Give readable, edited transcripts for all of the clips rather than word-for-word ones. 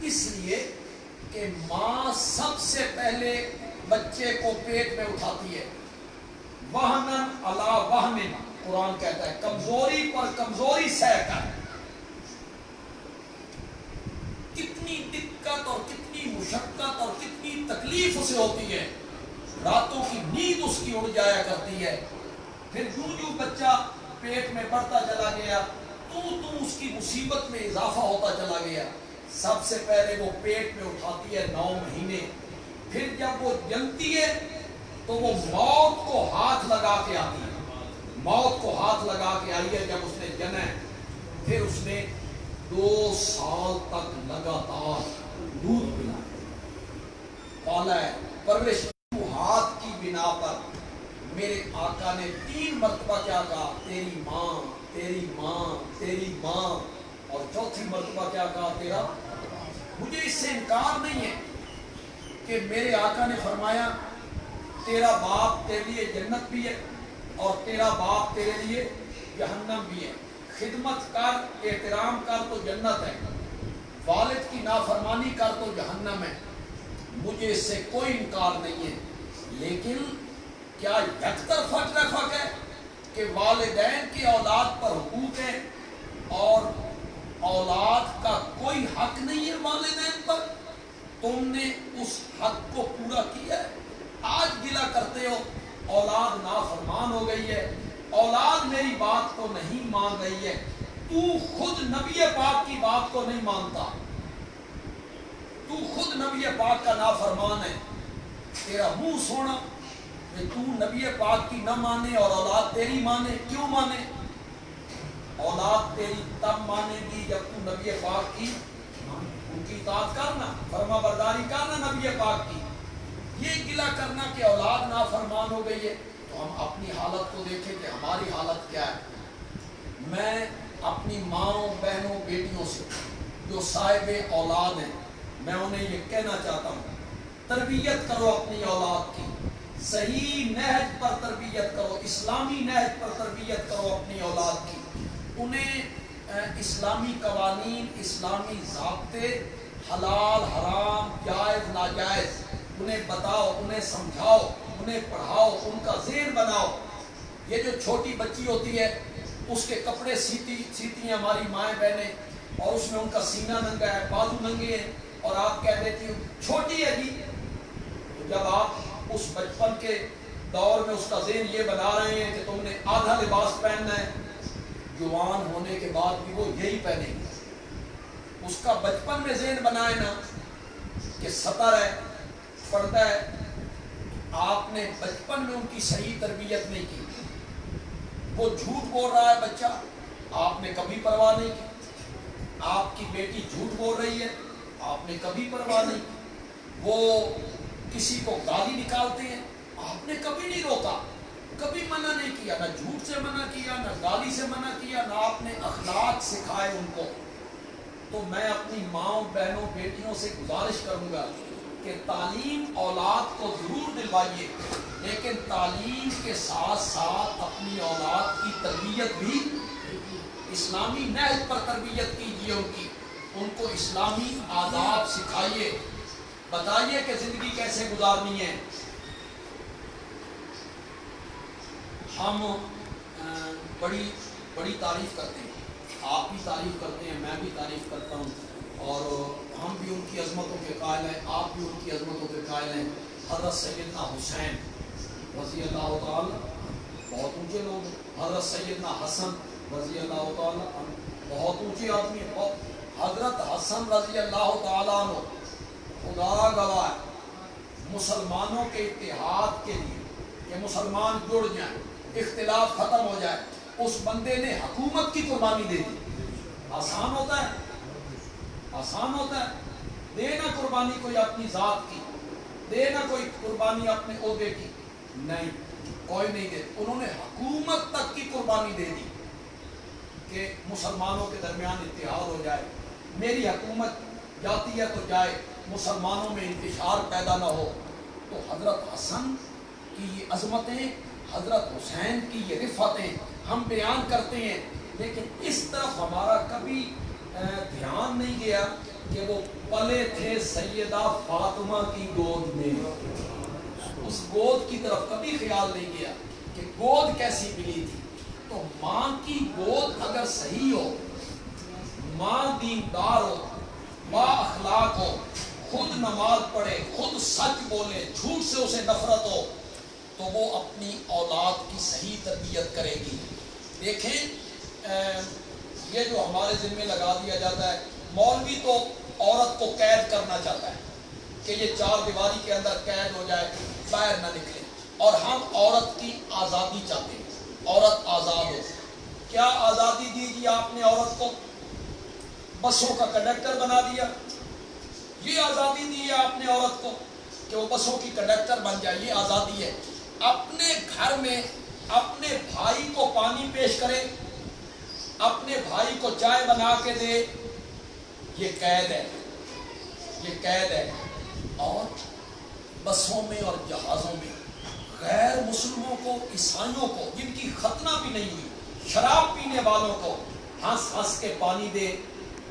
اس لیے کہ ماں سب سے پہلے بچے کو پیٹ میں اٹھاتی ہے، وہنن علی وہن، قرآن کہتا ہے کمزوری پر کمزوری سہ کر۔ کتنی دقت اور کتنی مشقت اور کتنی تکلیف اسے ہوتی ہے، راتوں کی نیند اس کی اڑ جایا کرتی ہے۔ پھر جو بچہ پیٹ میں بڑھتا چلا گیا تو اس کی مصیبت میں اضافہ ہوتا چلا گیا۔ سب سے پہلے وہ پیٹ میں اٹھاتی ہے 9 مہینے، پھر جب وہ جنتی ہے تو وہ موت کو ہاتھ لگا کے آتی ہے، موت کو ہاتھ لگا کے آئی ہے۔ جب اس نے جنا ہے پھر اس نے 2 سال تک لگاتار دودھ پلایا، پالا ہے، پرورش ہاتھ کی بنا پر۔ میرے آقا نے 3 مرتبہ کیا کہا؟ تیری ماں، تیری ماں، تیری ماں، اور چوتھی مرتبہ کیا کہا؟ تیرا۔ مجھے اس سے انکار نہیں ہے کہ میرے آقا نے فرمایا تیرا باپ تیرے لیے جنت بھی ہے اور تیرا باپ تیرے لیے جہنم بھی ہے، خدمت کر، احترام کر تو جنت ہے، والد کی نافرمانی کر تو جہنم ہے۔ مجھے اس سے کوئی انکار نہیں ہے، لیکن کیا یک طرفہ ٹریفک ہے کہ والدین کی اولاد پر حقوق ہے اور اولاد کا کوئی حق نہیں ہے والدین پر؟ تم نے اس حق کو پورا کیا ہے؟ آج گلہ کرتے ہو اولاد نافرمان ہو گئی ہے، اولاد میری بات کو نہیں مان رہی ہے، تو خود نبی پاک کی بات کو نہیں مانتا، تو خود نبی پاک کا نافرمان ہے۔ تیرا منہ سونا کہ تو نبی پاک کی نہ مانے اور اولاد تیری مانے۔ کیوں مانے؟ اولاد تیری تب مانے گی جب تو نبی پاک کی ان کی اطاعت کرنا، فرما برداری کرنا نبی پاک کی۔ یہ گلہ کرنا کہ اولاد نافرمان ہو گئی ہے، تو ہم اپنی حالت کو دیکھیں کہ ہماری حالت کیا ہے۔ میں اپنی ماں، بہنوں، بیٹیوں سے جو صاحب اولاد ہیں، میں انہیں یہ کہنا چاہتا ہوں، تربیت کرو اپنی اولاد کی، صحیح نہج پر تربیت کرو، اسلامی نہج پر تربیت کرو اپنی اولاد کی۔ انہیں اسلامی قوانین، اسلامی ضابطے، حلال حرام، جائز ناجائز انہیں بتاؤ، انہیں سمجھاؤ، انہیں پڑھاؤ، ان کا ذہن بناؤ۔ یہ جو چھوٹی بچی ہوتی ہے اس کے کپڑے سیتی ہیں ہماری مائیں بہنیں، اور اس میں ان کا سینہ ننگا ہے، بازو ننگے ہیں، اور آپ کہہ دیتی ہو چھوٹی ہے جی۔ تو جب آپ اس بچپن کے دور میں اس کا ذہن یہ بنا رہے ہیں کہ تم نے آدھا لباس پہننا ہے، جوان ہونے کے بعد بھی وہ یہی پہنے گی۔ اس کا بچپن میں ذہن بنائے نا کہ سطر ہے، پردہ ہے۔ آپ نے بچپن میں ان کی صحیح تربیت نہیں کی، وہ جھوٹ بول رہا ہے بچہ، آپ نے کبھی پرواہ نہیں کی۔ آپ کی بیٹی جھوٹ بول رہی ہے، آپ نے کبھی پرواہ نہیں کی۔ وہ کسی کو گالی نکالتے ہیں، آپ نے کبھی نہیں روکا، کبھی منع نہیں کیا، نہ جھوٹ سے منع کیا، نہ گالی سے منع کیا، نہ آپ نے اخلاق سکھائے ان کو۔ تو میں اپنی ماں، بہنوں، بیٹیوں سے گزارش کروں گا کہ تعلیم اولاد کو ضرور دلوائیے، لیکن تعلیم کے ساتھ ساتھ اپنی اولاد کی تربیت بھی اسلامی نہج پر تربیت کیجیے، ان کو اسلامی آداب سکھائیے، بتائیے کہ زندگی کیسے گزارنی ہے۔ ہم بڑی تعریف کرتے ہیں، آپ بھی تعریف کرتے ہیں، میں بھی تعریف کرتا ہوں، اور ہم بھی ان کی عظمتوں کے قائل ہیں، آپ بھی ان کی عظمتوں کے قائل ہیں۔ حضرت سیدنا حسین رضی اللہ تعالیٰ بہت اونچے لوگ ہیں، حضرت سیدنا حسن رضی اللہ تعالیٰ بہت اونچے آدمی ہیں۔ حضرت حسن رضی اللہ تعالیٰ عنہ، خدا گواہ مسلمانوں کے اتحاد کے لیے کہ مسلمان جڑ جائیں، اختلاف ختم ہو جائے، اس بندے نے حکومت کی قربانی دے دی۔ آسان ہوتا ہے؟ آسان ہوتا ہے؟ دینا قربانی کوئی اپنی ذات کی، دینا کوئی قربانی اپنے عہدے کی، نہیں، کوئی نہیں دے۔ انہوں نے حکومت تک کی قربانی دے دی کہ مسلمانوں کے درمیان اتحاد ہو جائے، میری حکومت جاتی ہے تو جائے، مسلمانوں میں انتشار پیدا نہ ہو۔ تو حضرت حسن کی یہ عظمتیں، حضرت حسین کی یہ رفعتیں ہم بیان کرتے ہیں، لیکن اس طرف ہمارا کبھی دھیان نہیں گیا کہ وہ پلے تھے سیدہ فاطمہ کی گود میں. اس گود کی طرف کبھی خیال نہیں گیا کہ گود کیسی ملی تھی. تو ماں کی گود اگر صحیح ہو، ماں دیندار ہو، ماں اخلاق ہو، خود نماز پڑھے، خود سچ بولے، جھوٹ سے اسے نفرت ہو، تو وہ اپنی اولاد کی صحیح تربیت کرے گی. دیکھیں یہ جو ہمارے ذمہ لگا دیا جاتا ہے، مولوی تو عورت کو قید کرنا چاہتا ہے کہ یہ چار دیواری کے اندر قید ہو جائے، باہر نہ نکلے، اور ہم عورت کی آزادی چاہتے ہیں، عورت آزاد ہو. کیا آزادی دی گی آپ نے عورت کو؟ بسوں کا کنڈکٹر بنا دیا. یہ آزادی دی ہے آپ نے عورت کو کہ وہ بسوں کی کنڈکٹر بن جائے، یہ آزادی ہے. اپنے گھر میں اپنے بھائی کو پانی پیش کرے، اپنے بھائی کو چائے بنا کے دے، یہ قید ہے، یہ قید ہے. اور بسوں میں اور جہازوں میں غیر مسلموں کو، عیسائیوں کو، جن کی ختنہ بھی نہیں ہوئی، شراب پینے والوں کو ہنس ہنس کے پانی دے،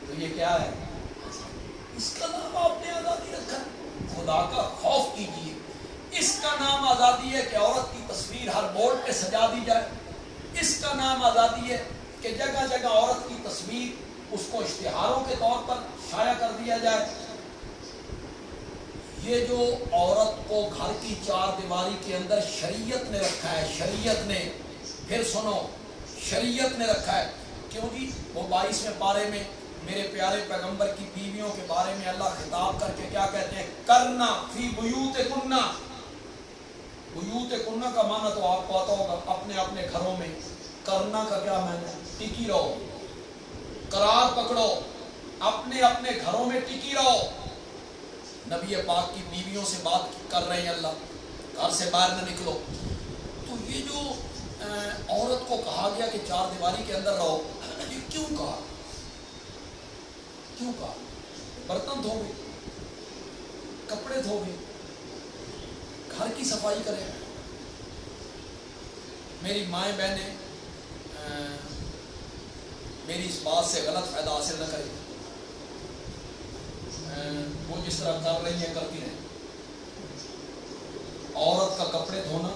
تو یہ کیا ہے؟ اس کا نام آپ نے آزادی رکھا. خدا کا خوف کیجیے. اس کا نام آزادی ہے کہ عورت کی تصویر ہر بورڈ پہ سجا دی جائے. اس کا نام آزادی ہے کہ جگہ جگہ عورت کی تصویر اس کو اشتہاروں کے طور پر شائع کر دیا جائے. یہ جو عورت کو گھر کی چار دیواری کے اندر شریعت نے رکھا ہے، شریعت نے، پھر سنو، شریعت نے رکھا ہے. کیوں جی؟ وہ 22ویں پارے میں میرے پیارے پیغمبر کی بیویوں کے بارے میں اللہ خطاب کر کے کیا کہتے ہیں؟ کرنا فی بیوت کننا. بیوت کننا کا معنی تو آپ کو آتا ہوگا، اپنے اپنے گھروں میں. کرنا کا کیا معنی؟ ٹکی رہو، قرار پکڑو، اپنے اپنے گھروں میں ٹکی رہو. نبی پاک کی بیویوں سے بات کر رہے ہیں اللہ، گھر سے باہر نہ نکلو. تو یہ جو عورت کو کہا گیا کہ چار دیواری کے اندر رہو، یہ کیوں کہا؟ کیوں کہا؟ برتن دھو گے، کپڑے دھو گے، گھر کی صفائی کرے. میری مائیں بہنیں میری اس بات سے غلط فائدہ حاصل نہ کریں، وہ جس طرح کر رہی ہیں کرتی رہیں. عورت کا کپڑے دھونا،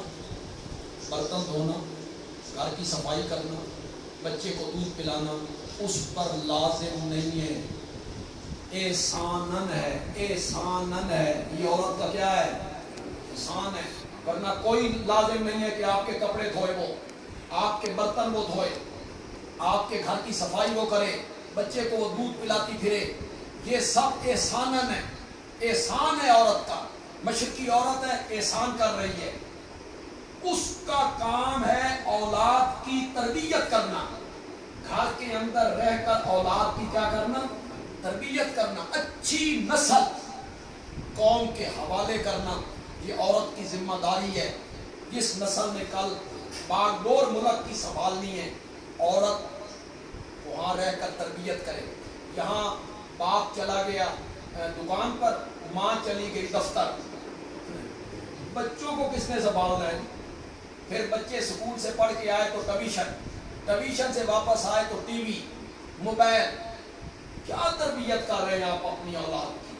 برتن دھونا، گھر کی صفائی کرنا، بچے کو دودھ پلانا اس پر لازم نہیں ہے، احسانن ہے. احسانن ہے، یہ عورت کا کیا ہے؟ احسان ہے. ورنہ کوئی لازم نہیں ہے کہ آپ کے کپڑے دھوئے، وہ آپ کے برتن وہ دھوئے، آپ کے گھر کی صفائی وہ کرے، بچے کو وہ دودھ پلاتی پھرے. یہ سب احسانن ہے. احسان ہے عورت کا. مشرقی عورت ہے، احسان کر رہی ہے. اس کا کام ہے اولاد کی تربیت کرنا، گھر کے اندر رہ کر اولاد کی کیا کرنا؟ تربیت کرنا، اچھی نسل قوم کے حوالے کرنا. یہ عورت کی ذمہ داری ہے. جس نسل نے کل باغ ڈور ملک کی سنبھالنی ہے، عورت وہاں رہ کر تربیت کرے. یہاں باپ چلا گیا دکان پر، ماں چلی گئی دفتر، بچوں کو کس نے سنبھالنا ہے؟ پھر بچے سکول سے پڑھ کے آئے تو ٹیوشن سے واپس آئے تو ٹی وی، موبائل. کیا تربیت کر رہے ہیں آپ اپنی اولاد کی؟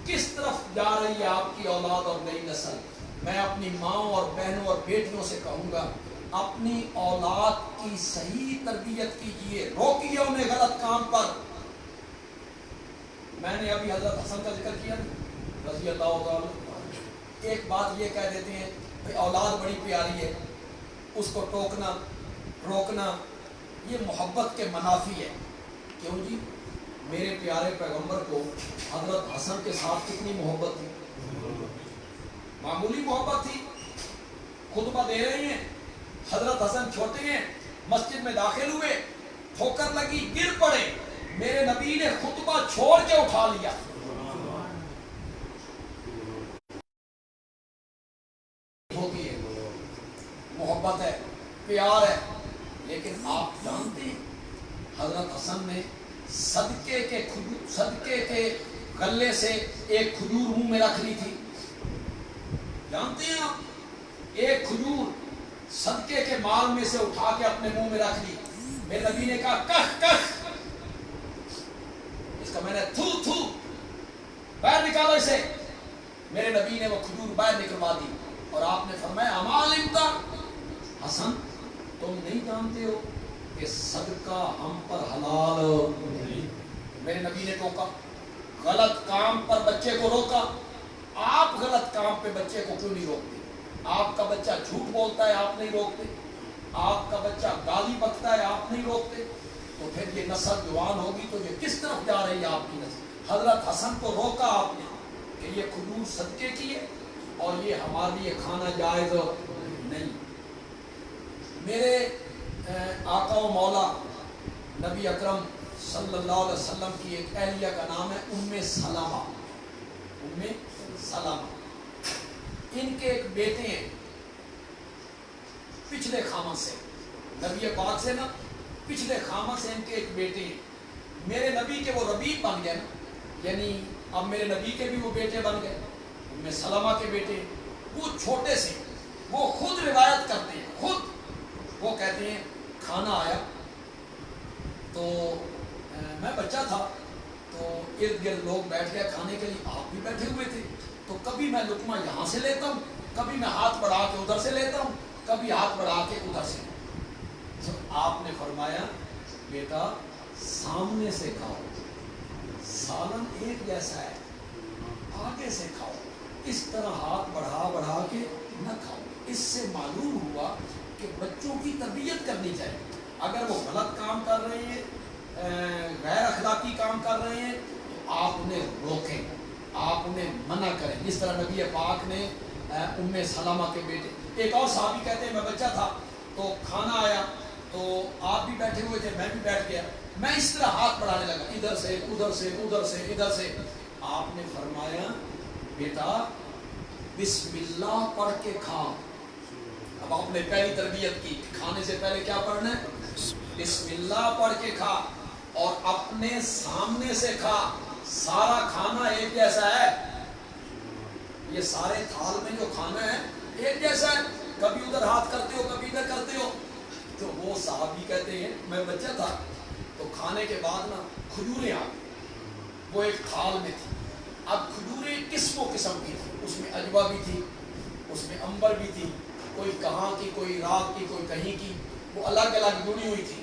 کس طرف جا رہی ہے آپ کی اولاد اور نئی نسل؟ میں اپنی ماؤں اور بہنوں اور بیٹیوں سے کہوں گا، اپنی اولاد کی صحیح تربیت کیجیے، روکیے انہیں غلط کام پر. میں نے ابھی حضرت حسن کا ذکر کیا رضی اللہ تعالیٰ. ایک بات یہ کہہ دیتے ہیں کہ اولاد بڑی پیاری ہے، اس کو ٹوکنا روکنا یہ محبت کے منافی ہے. کیوں جی؟ میرے پیارے پیغمبر کو حضرت حسن کے ساتھ کتنی محبت تھی، معمولی محبت تھی. خطبہ دے رہے ہیں، حضرت حسن چھوٹے ہیں، مسجد میں داخل ہوئے، ٹھوکر لگی، گر پڑے، میرے نبی نے خطبہ چھوڑ کے اٹھا لیا. ہوتی ہے، محبت ہے، پیار ہے. لیکن آپ جانتے ہیں حضرت حسن نے صدقے کے غلے سے ایک کھجور منہ میں رکھ لی تھی. جانتے ہیں آپ؟ ایک کھجور صدقے کے مال میں سے اٹھا کے اپنے منہ میں رکھ لی. میرے نبی نے کہا کخ کخ، اس کا میں نے تھو تھو. نکالو اسے. میرے نبی نے وہ کھجور باہر نکلوا دی اور آپ نے فرمایا اما علمت حسن تم نہیں جانتے ہو کہ صدقہ ہم پر حلال نہیں. میرے نبی نے ٹوکا, غلط کام پر بچے کو روکا. آپ غلط کام پہ بچے کو کیوں نہیں روکتے؟ آپ کا بچہ جھوٹ بولتا ہے آپ نہیں روکتے, آپ کا بچہ گالی بکتا ہے آپ نہیں روکتے, تو پھر یہ نسل جوان ہوگی تو یہ کس طرف جا رہی ہے آپ کی نسل؟ حضرت حسن کو روکا آپ نے کہ یہ کھجور صدقے کی ہے اور یہ ہمارے لیے کھانا جائز نہیں. میرے آقا و مولا نبی اکرم صلی اللہ علیہ وسلم کی ایک اہلیہ کا نام ہے ام سلمہ. ام سلمہ, ان کے ایک بیٹے ہیں پچھلے خامن سے, نبی پاک سے نا پچھلے خامن سے ان کے ایک بیٹے ہیں. میرے نبی کے وہ ربیب بن گئے نا, یعنی اب میرے نبی کے بھی وہ بیٹے بن گئے. ام سلمہ کے بیٹے وہ چھوٹے سے, وہ خود روایت کرتے ہیں, خود وہ کہتے ہیں کھانا آیا تو میں بچہ تھا تو ارد گرد لوگ بیٹھ گئے کھانے کے لیے, آپ بھی بیٹھے ہوئے تھے, تو کبھی میں لقمہ یہاں سے لیتا ہوں, کبھی میں ہاتھ بڑھا کے ادھر سے لیتا ہوں, کبھی ہاتھ بڑھا کے ادھر سے. تو آپ نے فرمایا بیٹا سامنے سے کھاؤ, سالن ایک جیسا ہے, آگے سے کھاؤ, اس طرح ہاتھ بڑھا بڑھا کے نہ کھاؤ. اس سے معلوم ہوا کہ بچوں کی تربیت کرنی چاہیے. اگر وہ غلط کام کر رہے ہیں, غیر اخلاقی کام کر رہے ہیں, تو آپ انہیں روکیں, آپ انہیں منع کریں, جس طرح نبی پاک نے ام سلمہ کے بیٹے. ایک اور صحابی کہتے ہیں میں بچہ تھا تو کھانا آیا تو آپ بھی بیٹھے ہوئے تھے, میں بھی بیٹھ گیا, میں اس طرح ہاتھ بڑھانے لگا, ادھر سے ادھر سے ادھر سے ادھر سے. آپ نے فرمایا بیٹا بسم اللہ پڑھ کے کھا. اب آپ نے پہلی تربیت کی, کھانے سے پہلے کیا پڑھنا ہے؟ بسم اللہ پڑھ کے کھا, اور اپنے سامنے سے کھا. سارا کھانا ایک جیسا ہے, یہ سارے تھال میں جو کھانا ہے ایک جیسا ہے, کبھی ادھر ہاتھ کرتے ہو کبھی ادھر کرتے ہو. تو وہ صحابی کہتے ہیں میں بچہ تھا تو کھانے کے بعد نا کھجوریں آ گئی, وہ ایک تھال میں تھی. اب کھجوریں قسم و قسم کی تھی, اس میں عجوا بھی تھی, اس میں امبر بھی تھی, کوئی کہاں کی کوئی رات کی کوئی کہیں کی, وہ الگ الگ جڑی ہوئی تھی.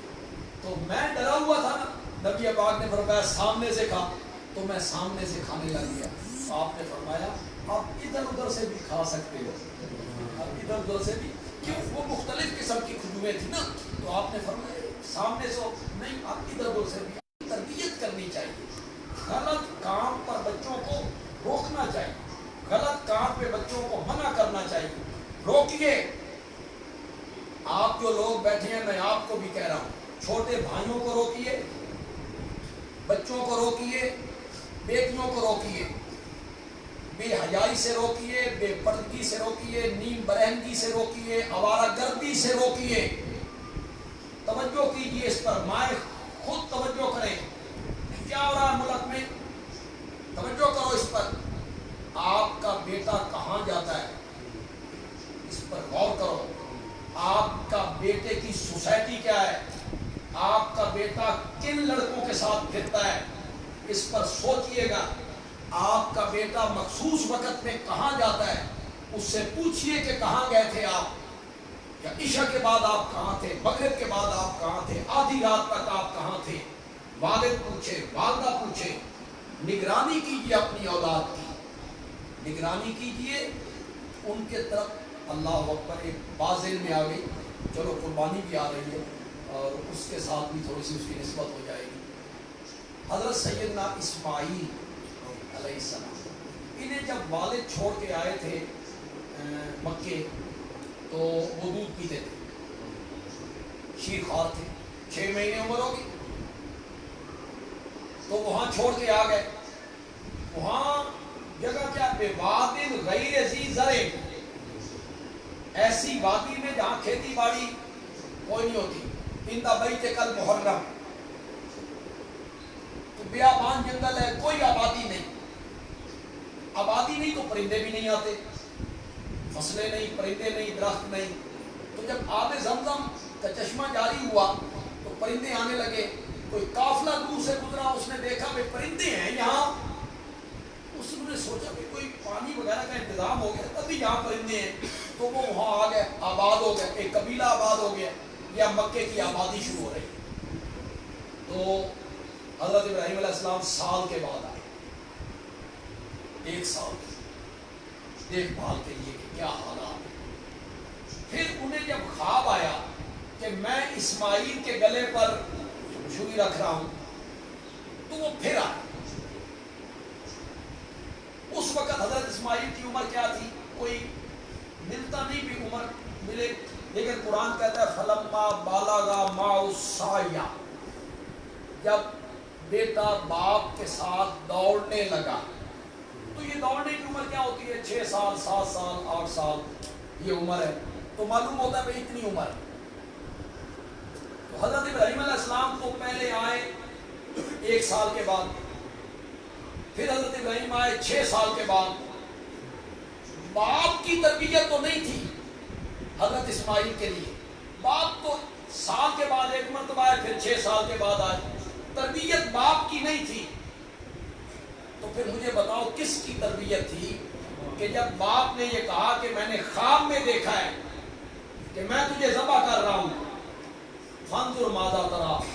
تو میں ڈرا ہوا تھا نا, نبی پاک نے فرمایا سامنے سے کھا, تو میں سامنے سے کھانے لگ گیا. آپ نے فرمایا آپ ادھر ادھر سے بھی کھا سکتے ہو, آپ ادھر ادھر سے بھی, کیوں وہ مختلف قسم کی کھجوریں تھی نا, تو آپ نے فرمایا سامنے سے نہیں, آپ ادھر ادھر سے بھی. تربیت کرنی چاہیے, غلط کام پر بچوں کو روکنا چاہیے, غلط کام پہ بچوں کو منع کرنا چاہیے. روکیے. آپ جو لوگ بیٹھے ہیں میں آپ کو بھی کہہ رہا ہوں, چھوٹے بھائیوں کو روکیے, بچوں کو روکیے, بیٹیوں کو روکیے, بے حیائی سے روکیے, بے پردگی سے روکیے, نیم برہنگی سے روکیے, آوارہ گردی سے روکیے. توجہ کیجیے اس پر, مائیں خود توجہ کریں کیا ہو رہا ہے ملک میں, توجہ کرو اس پر. آپ کا بیٹا کہاں جاتا ہے اس پر غور کرو. آپ کا بیٹے کی سوسائٹی کیا ہے, آپ کا بیٹا کن لڑکوں کے ساتھ پھرتا ہے, اس پر سوچئے گا. آپ کا بیٹا مخصوص وقت میں کہاں جاتا ہے, اس سے پوچھئے کہ کہاں گئے تھے آپ, یا عشاء کے بعد آپ کہاں تھے, مغرب کے بعد آپ کہاں تھے, آدھی رات تک آپ کہاں تھے. والد پوچھے, والدہ پوچھے. نگرانی کیجیے اپنی اولاد کی, نگرانی کیجیے ان کے طرف. اللہ اکبر, ایک بازل میں آ گئی, چلو قربانی بھی آ رہی ہے اور اس کے ساتھ بھی تھوڑی سی اس کی نسبت ہو جائے گی. حضرت سیدنا اسماعیل علیہ السلام, انہیں جب والد چھوڑ کے آئے تھے مکے تو وہ دودھ پیتے تھے, شیر خوار تھے, 6 مہینے عمر ہوگی, تو وہاں چھوڑ کے آ گئے. وہاں جگہ کیا, بے وادٍ غیر ذی زرع, ایسی وادی میں جہاں کھیتی باڑی کوئی نہیں ہوتی. عند بیتک المحرم, تو بیابان جنگل ہے, کوئی آبادی نہیں. آبادی نہیں تو پرندے بھی نہیں آتے, فصلیں نہیں, پرندے نہیں, درخت نہیں. تو جب آب زمزم کا چشمہ جاری ہوا تو پرندے آنے لگے. کوئی قافلہ دور سے گزرا, اس نے دیکھا کہ پرندے ہیں یہاں, اس نے نے سوچا کہ کوئی پانی وغیرہ کا انتظام ہو گیا تبھی یہاں پرندے ہیں، تو وہ وہاں آ گئے، آباد ہو گئے، ایک قبیلہ آباد ہو گیا، یا مکے کی آبادی شروع ہو رہی۔ تو حضرت ابراہیم علیہ السلام سال کے بعد آئے، ایک سال دیکھ بھال کے لیے کہ کیا حالات۔ پھر انہیں جب خواب آیا کہ میں اسماعیل کے گلے پر چھری رکھ رہا ہوں، تو وہ پھر آئے۔ اس وقت حضرت اسماعیل کی عمر کیا تھی؟ کوئی ملتا نہیں بھی عمر ملے، لیکن قرآن کہتا ہے فلما بالغا معه السعی، جب بیٹا باپ کے ساتھ دوڑنے لگا۔ تو یہ دوڑنے کی عمر کیا ہوتی ہے؟ 6 سال، 7 سال، 8 سال یہ عمر ہے، تو معلوم ہوتا ہے بھائی اتنی عمر ہے۔ تو حضرت ابراہیم علیہ السلام تو پہلے آئے 1 سال کے بعد، پھر حضرت ابراہیم آئے 6 سال کے بعد۔ باپ کی تربیت تو نہیں تھی حضرت اسماعیل کے لیے، باپ تو سال کے بعد ایک مرتبہ آئے، پھر 6 سال کے بعد آئے، تربیت باپ کی نہیں تھی۔ تو پھر مجھے بتاؤ کس کی تربیت تھی کہ جب باپ نے یہ کہا کہ میں نے خواب میں دیکھا ہے کہ میں تجھے ذبح کر رہا ہوں، فانظر ماذا تری،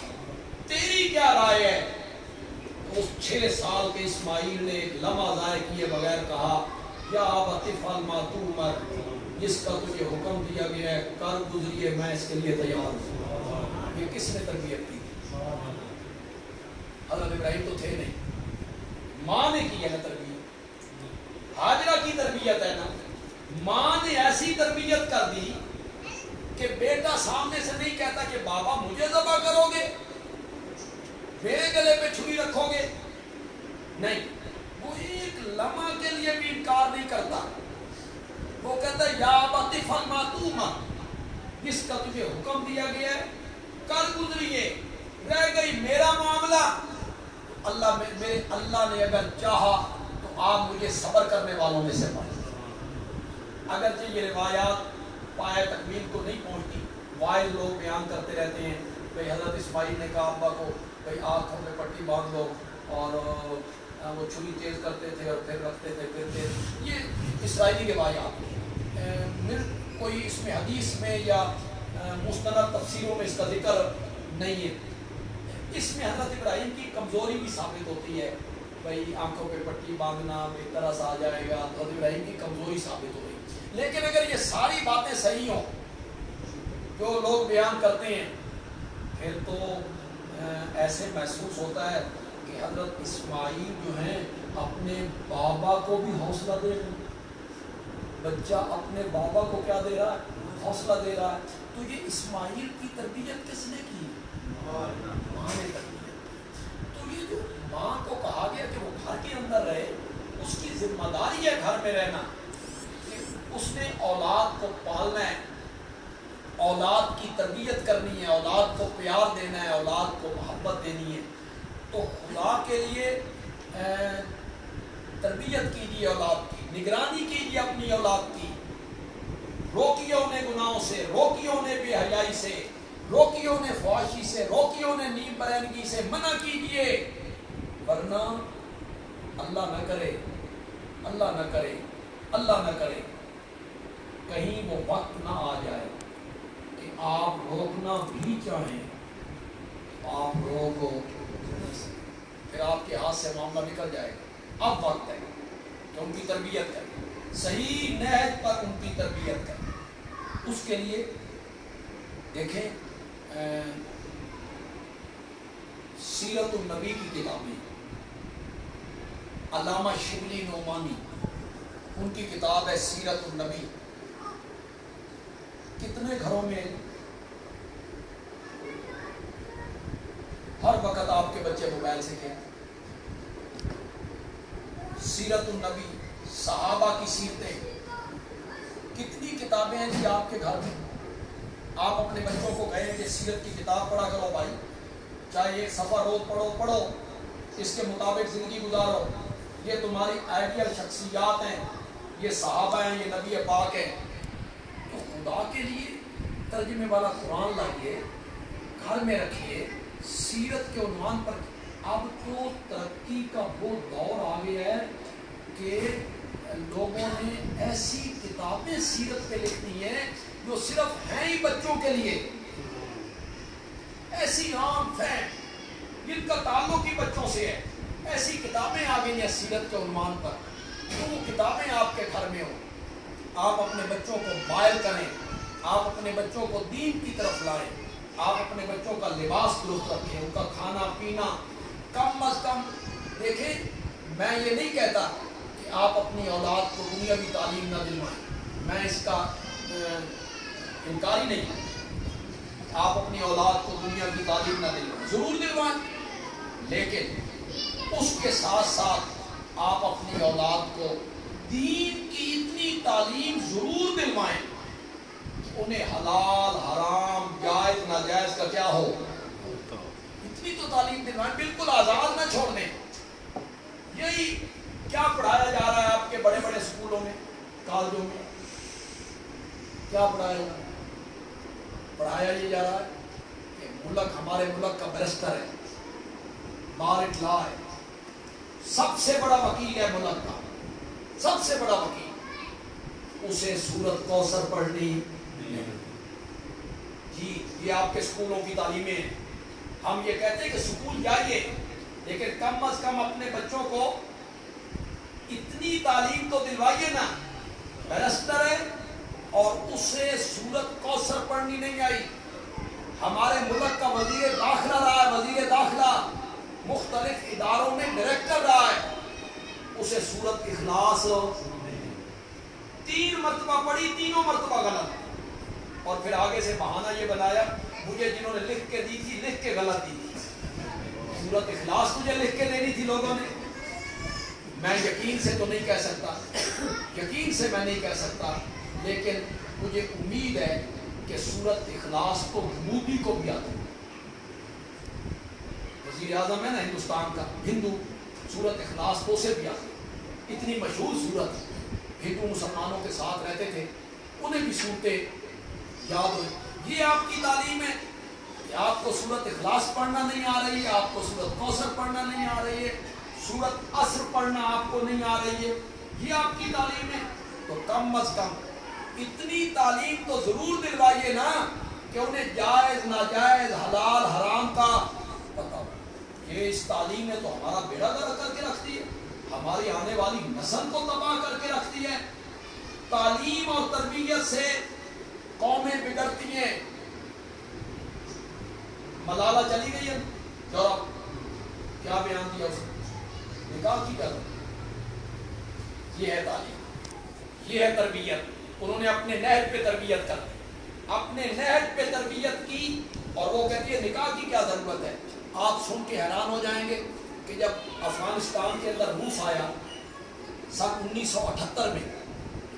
تیری کیا رائے ہے؟ اس 6 سال کے اسماعیل نے ایک لمحہ ضائع کیے بغیر کہا یا ابت افعل ما تؤمر، جس کا تجھے حکم دیا گیا ہے کر گزریے، میں اس کے لیے تیار ہوں۔ یہ کس نے تربیت کی؟ حضرت ابراہیم تو تھے نہیں، ماں نے کی ہے نا تربیت، ہاجرہ کی تربیت ہے نا۔ ماں نے ایسی تربیت کر دی کہ بیٹا سامنے سے نہیں کہتا کہ بابا مجھے ذبح کرو گے، میرے گلے پہ چھری رکھو گے، نہیں، وہ ایک لمحہ کے لیے بھی انکار نہیں کرتا۔ وہ کہتا ہے یا ابت افعل ما تؤمر، جس کا تجھے حکم دیا گیا ہے کر گزریے، رہ گئی میرا معاملہ، اللہ نے اگر چاہا تو آپ مجھے صبر کرنے والوں میں سے پائیں۔ اگرچہ یہ روایات پائے تکمیل کو نہیں پہنچتی، وائل لوگ بیان کرتے رہتے ہیں بھئی حضرت اسماعیل نے کہا ابا کو بھئی آنکھوں میں پٹی باندھ لو، اور وہ چھری تیز کرتے تھے اور پھر رکھتے تھے پھرتے، یہ اسرائیلی روایات کوئی اس میں حدیث میں یا مستند تفسیروں میں اس کا ذکر نہیں ہے۔ اس میں حضرت ابراہیم کی کمزوری بھی ثابت ہوتی ہے، بھئی آنکھوں پہ پٹی باندھنا ایک طرح سے آ جائے گا، حضرت ابراہیم کی کمزوری ثابت ہو گئی۔ لیکن اگر یہ ساری باتیں صحیح ہوں جو لوگ بیان کرتے ہیں، پھر تو ایسے محسوس ہوتا ہے کہ حضرت اسماعیل جو ہیں اپنے بابا کو بھی حوصلہ دے رہے ہیں۔ بچہ اپنے بابا کو کیا دے رہا ہے؟ حوصلہ دے رہا ہے۔ تو یہ اسماعیل کی تربیت کس نے کی؟ ماں نے تربیت۔ تو یہ جو ماں کو کہا گیا کہ وہ گھر کے اندر رہے، اس کی ذمہ داری ہے گھر میں رہنا، کہ اس نے اولاد کو پالنا ہے، اولاد کی تربیت کرنی ہے، اولاد کو پیار دینا ہے، اولاد کو محبت دینی ہے۔ تو خدا کے لیے تربیت کیجیے اولاد کی، نگرانی کیجیے اپنی اولاد کی، روکیے انہیں گناہوں سے، روکیے انہیں بے حیائی سے، روکیے انہیں فحاشی سے، روکیے انہیں نیم برہنگی سے، منع کیجیے، ورنہ اللہ نہ کرے، اللہ نہ کرے، اللہ نہ کرے کہیں وہ وقت نہ آ جائے کہ آپ روکنا بھی چاہیں، آپ روکو، پھر آپ کے ہاتھ سے معاملہ نکل جائے گا۔ اب وقت ہے کہ ان کی تربیت کریں، صحیح نہج پر ان کی تربیت کریں۔ اس کے لیے دیکھیں سیرت النبی کی کتابیں، علامہ شبلی نعمانی ان کی کتاب ہے سیرت النبی۔ کتنے گھروں میں ہر وقت آپ کے بچے موبائل سے کھیلتے؟ سیرت النبی، صحابہ کی سیرتیں، کتنی کتابیں ہیں جی آپ کے گھر میں۔ آپ اپنے بچوں کو کہیں کہ سیرت کی کتاب پڑھا کرو بھائی، چاہے ایک صفحہ روز پڑھو، اس کے مطابق زندگی گزارو، یہ تمہاری آئیڈیل شخصیات ہیں، یہ صحابہ ہیں، یہ نبی پاک ہیں۔ تو خدا کے لیے ترجمے والا قرآن لائیے، گھر میں رکھیے، سیرت کے عنوان پر۔ اب تو ترقی کا وہ دور آ گیا ہے کہ لوگوں نے ایسی کتابیں سیرت پہ لکھ دی ہیں جو صرف ہیں ہی بچوں کے لیے، ایسی عام فہم جن کا تعلق ہی بچوں سے ہے، ایسی کتابیں آ گئی ہیں سیرت کے عنوان پر. تو وہ کتابیں آپ کے گھر میں ہوں، آپ اپنے بچوں کو مائل کریں، آپ اپنے بچوں کو دین کی طرف لائیں، آپ اپنے بچوں کا لباس درست رکھیں، ان کا کھانا پینا کم از کم دیکھیں. میں یہ نہیں کہتا کہ آپ اپنی اولاد کو دنیاوی تعلیم نہ دلوائیں، میں اس کا انکاری نہیں ہے. آپ اپنی اولاد کو دنیاوی تعلیم نہ دلوائیں، ضرور دلوائیں، لیکن اس کے ساتھ ساتھ آپ اپنی اولاد کو دین کی اتنی تعلیم ضرور دلوائیں کہ انہیں حلال حرام جائز ناجائز کا کیا ہو، اتنی تو تعلیم دلوائیں، بالکل آزاد نہ چھوڑ دیں. یہی کیا پڑھایا جا رہا ہے آپ کے بڑے بڑے اسکولوں میں، کالجوں میں؟ کیا پڑھایا جا رہا ہے؟ پڑھایا یہ جا رہا ہے کہ ملک ہمارے ملک کا بیرسٹر ہے، مارٹ لا ہے، سب سے بڑا وکیل ہے ملک کا، سب سے بڑا وکیل، اسے سورت کوثر پڑھنی. جی یہ آپ کے اسکولوں کی تعلیمیں ہیں. ہم یہ کہتے ہیں کہ اسکول جائیے، لیکن کم از کم اپنے بچوں کو اتنی تعلیم تو دلوائیے نا. بیرسٹر ہے اور اسے سورت کوثر پڑھنی نہیں آئی. ہمارے ملک کا وزیر داخلہ رہا ہے، وزیر داخلہ مختلف اداروں میں ڈائریکٹر رہا ہے، اسے سورت اخلاص 3 مرتبہ پڑھی، تینوں مرتبہ غلط، اور پھر آگے سے بہانہ یہ بنایا مجھے جنہوں نے لکھ کے دی تھی لکھ کے غلط دی تھی. سورت اخلاص تجھے لکھ کے دینی تھی لوگوں نے. میں یقین سے تو نہیں کہہ سکتا، یقین سے میں نہیں کہہ سکتا، لیکن مجھے امید ہے کہ سورت اخلاص تو مودی کو بھی آتی ہے. وزیر اعظم ہے نا ہندوستان کا، ہندو، سورت اخلاص تو اسے بھی آتی. اتنی مشہور سورت، ہندو مسلمانوں کے ساتھ رہتے تھے، انہیں بھی صورتیں یاد ہوئی. یہ آپ کی تعلیم ہے کہ آپ کو سورت اخلاص پڑھنا نہیں آ رہی ہے، آپ کو سورت کوثر پڑھنا نہیں آ رہی ہے، سورت عصر پڑھنا آپ کو نہیں آ رہی ہے، یہ آپ کی تعلیم ہے. تو کم از کم اتنی تعلیم تو ضرور دلوائیے نا کہ انہیں جائز ناجائز حلال حرام کا پتہ ہو. یہ اس تعلیم نے تو ہمارا بیڑا گرک کر کے رکھتی ہے، ہماری آنے والی نسل کو تباہ کر کے رکھتی ہے. تعلیم اور تربیت سے قومیں بگڑتی ہیں. ملالہ چلی گئی ہے یورپ، کیا بیان دیا اس نے؟ نکاح کی کر. یہ ہے تعلیم، یہ ہے تربیت. انہوں نے اپنے نہج پہ تربیت کر دی، اپنے نہج پہ تربیت کی، اور وہ کہتی ہے نکاح کی کیا ضرورت ہے. آپ سن کے حیران ہو جائیں گے کہ جب افغانستان کے اندر روس آیا سن 1978 میں،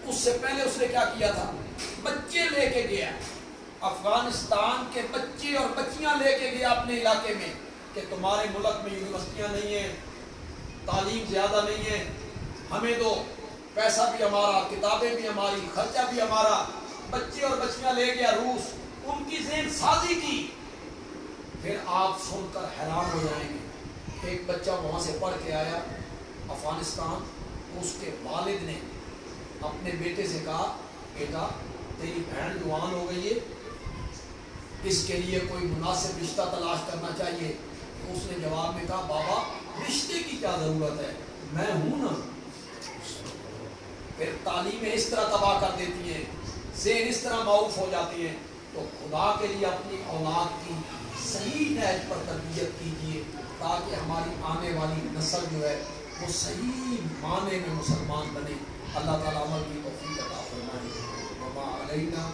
اس سے پہلے اس نے کیا کیا تھا؟ بچے لے کے گیا، افغانستان کے بچے اور بچیاں لے کے گیا اپنے علاقے میں کہ تمہارے ملک میں یونیورسٹیاں نہیں ہیں، تعلیم زیادہ نہیں ہے، ہمیں دو، پیسہ بھی ہمارا، کتابیں بھی ہماری، خرچہ بھی ہمارا. بچے اور بچیاں لے گیا روس، ان کی ذہن سازی کی. پھر آپ سن کر حیران ہو جائیں گے. ایک بچہ وہاں سے پڑھ کے آیا افغانستان، اس کے والد نے اپنے بیٹے سے کہا بیٹا تیری بہن جوان ہو گئی ہے، اس کے لیے کوئی مناسب رشتہ تلاش کرنا چاہیے. تو اس نے جواب میں کہا بابا رشتے کی کیا ضرورت ہے، میں ہوں نا. پھر تعلیمیں اس طرح تباہ کر دیتی ہیں، ذہن اس طرح معاف ہو جاتی ہیں. تو خدا کے لیے اپنی اولاد کی صحیح نہج پر تربیت کیجیے تاکہ ہماری آنے والی نسل جو ہے وہ صحیح معنی میں مسلمان بنے. اللہ تعالیٰ عمل کی توفیق عطا فرمائے. وما علینا